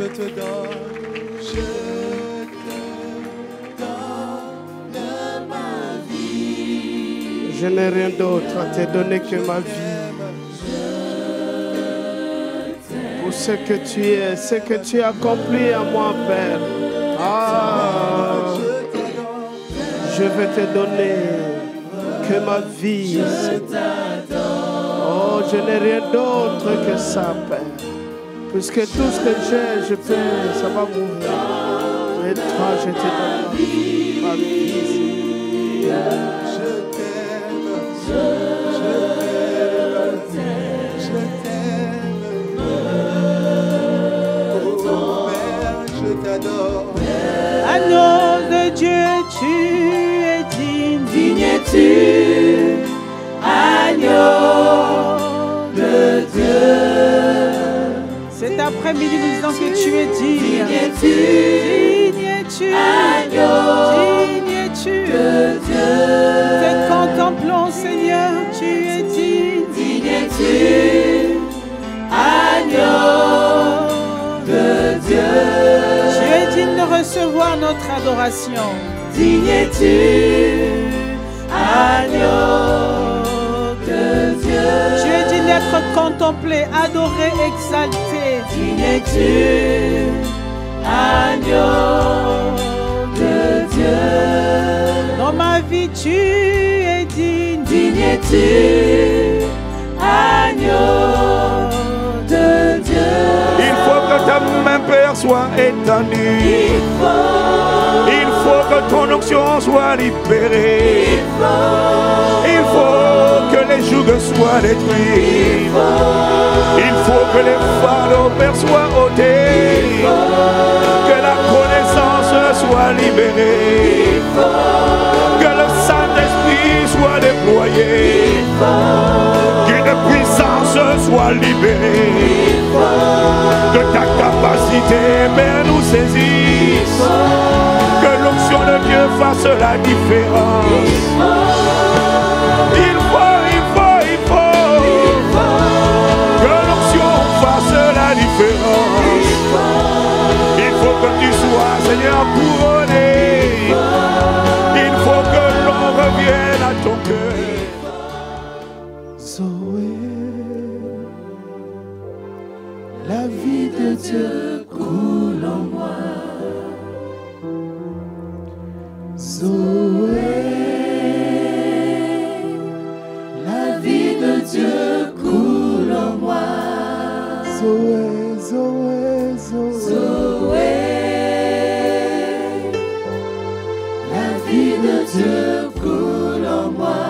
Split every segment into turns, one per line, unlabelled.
te donne, je te donne ma vie.
Je n'ai rien d'autre à te donner que ma vie. Pour ce que tu es, ce que tu as accompli à moi, Père. Ah, je vais te donner que ma vie. Oh, je n'ai rien d'autre que ça, Père. Puisque tout ce que j'ai, je peux, ça va mourir. Mais toi, je te donne ma vie.
Je t'aime, je t'aime. Oh Père, je t'adore.
Agneau de Dieu, tu es digne.
Digne es-tu, agneau de Dieu.
Cet après-midi, nous disons que tu es digne.
Digne es-tu,
Digne es-tu,
agneau
digne es-tu
de Dieu.
Te contemplons, Seigneur, tu es digne.
Digne es-tu, agneau de Dieu.
Tu es digne de recevoir notre adoration.
Digne es-tu, agneau de Dieu.
Tu es digne d'être contemplé, adoré, exalté.
Digne es-tu, agneau de Dieu.
Dans ma vie, tu es digne.
Digne es-tu, agneau de Dieu.
Il faut que ta main, Père, soit étendue. Il faut que ton onction soit libérée. Il faut que les jougs soient détruits. Il faut que les fardeaux, Père, soient ôtés. Que la connaissance soit libérée. Que le Saint-Esprit soit déployé. Qu'une puissance soit libérée. Que ta capacité, Père, nous saisisse. Que l'onction de Dieu fasse la différence. Il faut que l'onction fasse la différence. Il faut que tu sois, Seigneur, couronné. Il faut que l'on revienne à ton cœur.
Zoé, la vie de Dieu coule en moi. Zoé,
La vie de Dieu coule en moi.
Zoé, Zoé, Zoé.
Zoé, la vie de Dieu coule en moi.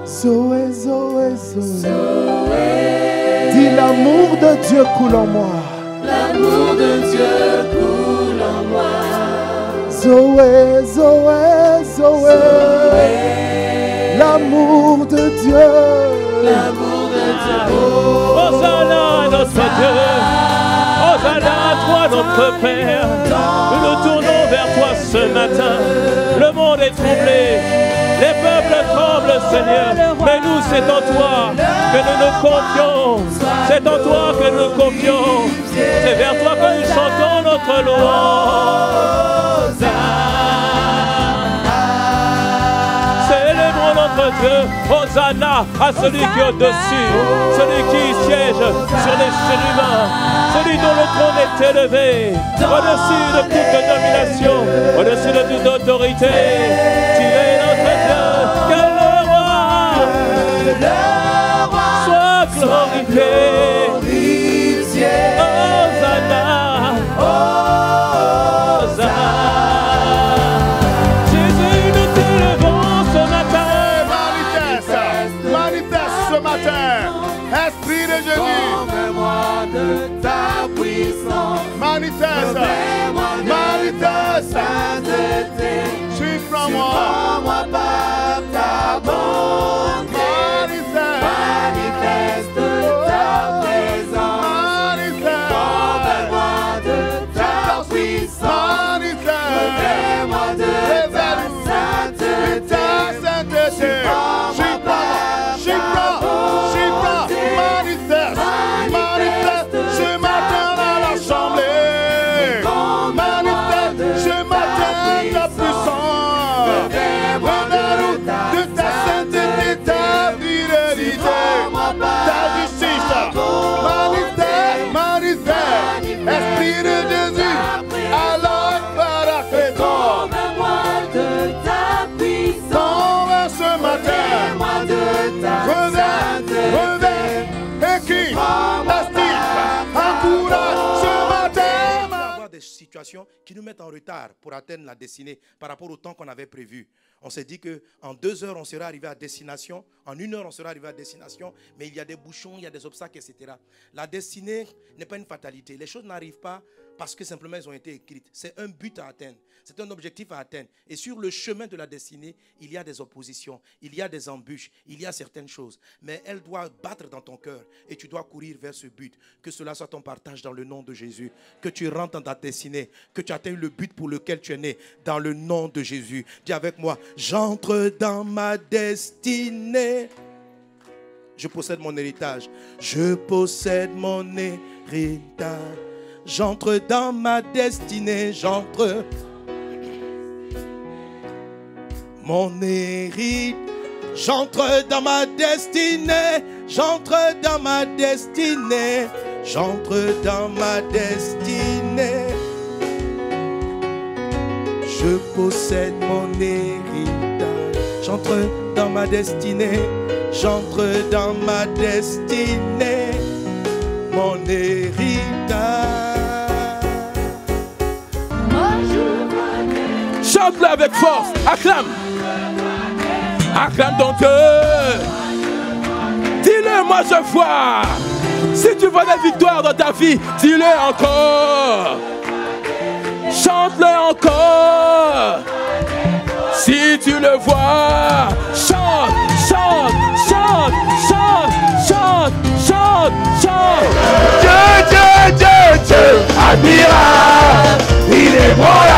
Zoé, Zoé, Zoé.
Zoé,
Dis l'amour de Dieu coule en moi.
l'amour de Dieu coule en moi.
Zoé, Zoé, Zoé. L'amour de Dieu.
L'amour de Dieu.
Hosanna notre Dieu, Hosanna à toi notre Père. Nous nous tournons vers toi ce matin. Le monde est troublé, les peuples tremblent, Seigneur. Mais nous, c'est en toi que nous nous confions. C'est en toi que nous nous confions. C'est vers toi que nous chantons notre louange. Célébrons notre Dieu. Hosanna à celui qui est au-dessus, celui qui siège sur les chérubins, celui dont le trône est élevé, au-dessus de toute domination, au-dessus de toute autorité. Tu es notre Dieu, que le roi soit glorifié. Hosanna, Hosanna. Jésus, nous t'élevons ce matin.
Manifeste ce matin. Esprit de Jésus.
Revêt-moi de ta puissance.
Manifeste. Manifeste.
Sainteté.
Chiffre-moi.
Prends-moi par ta bonté. Manifeste ta présence. Revêt-moi de ta puissance. Revêt-moi de ta sainteté.
Manifeste ce matin dans la chambre.
situations qui nous mettent en retard pour atteindre la destinée par rapport au temps qu'on avait prévu. On s'est dit qu'en 2 heures, on serait arrivé à destination. En 1 heure, on serait arrivé à destination. Mais il y a des bouchons, il y a des obstacles, etc. La destinée n'est pas une fatalité. Les choses n'arrivent pas parce que simplement elles ont été écrites. C'est un but à atteindre. C'est un objectif à atteindre. Et sur le chemin de la destinée, il y a des oppositions, il y a des embûches, il y a certaines choses. Mais elles doivent battre dans ton cœur et tu dois courir vers ce but. Que cela soit ton partage dans le nom de Jésus. Que tu rentres dans ta destinée. Que tu atteignes le but pour lequel tu es né dans le nom de Jésus. Dis avec moi, j'entre dans ma destinée. Je possède mon héritage. Je possède mon héritage. J'entre dans ma destinée. J'entre. Mon héritage, j'entre dans ma destinée, j'entre dans ma destinée, j'entre dans ma destinée. Je possède mon héritage, j'entre dans ma destinée, j'entre dans ma destinée, mon héritage.
Chante-le avec force, acclame. Acclame ton cœur. Dis-le, moi je vois. Si tu vois des victoires dans ta vie, dis-le encore. Chante-le encore. Si tu le vois, chante, chante, chante, chante, chante, chante, chante.
Dieu, Dieu, Dieu, Dieu, admirable. Il est bon